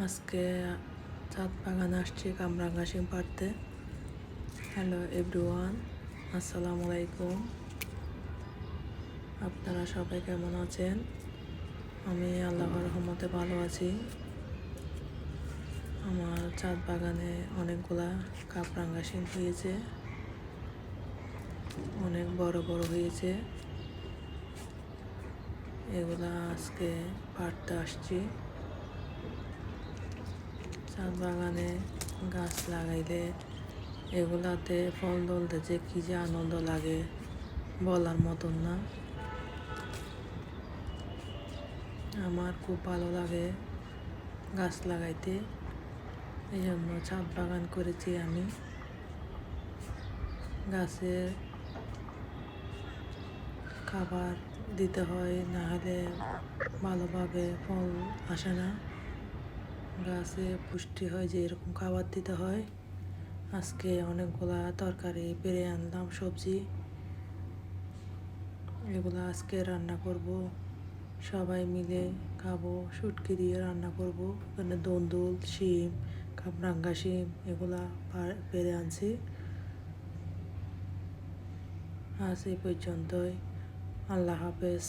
আজকে ছাদ বাগানে আসছি কামরাঙ্গা শিম পাড়তে। হ্যালো এভরিওয়ান, আসসালামু আলাইকুম। আপনারা সবাই কেমন আছেন? আমি আল্লাহর রহমতে ভালো আছি। আমার ছাদ বাগানে অনেকগুলা কামরাঙ্গা শিম হয়েছে, অনেক বড় বড় হয়েছে। এগুলা আজকে পাড়তে আসছি। ছাদ বাগানে গাছ লাগাইলে এগুলাতে ফল ধরতে যে কী যে আনন্দ লাগে বলার মতন না। আমার খুব ভালো লাগে গাছ লাগাইতে, এই জন্য ছাদ বাগান করেছি আমি। গাছে খাবার দিতে হয়, না হলে ভালোভাবে ফল আসে না। গাছে পুষ্টি হয় যে এরকম খাবার দিতে হয়। আজকে অনেকগুলা তরকারি পেরে আনলাম, সবজি। এগুলো আজকে রান্না করব, সবাই মিলে খাবো। শুটকি দিয়ে রান্না করব। এখানে দন্দুল শিম, কামরাঙ্গা শিম এগুলা পেরে আনছি। আজ এই পর্যন্তই। আল্লাহ হাফেজ।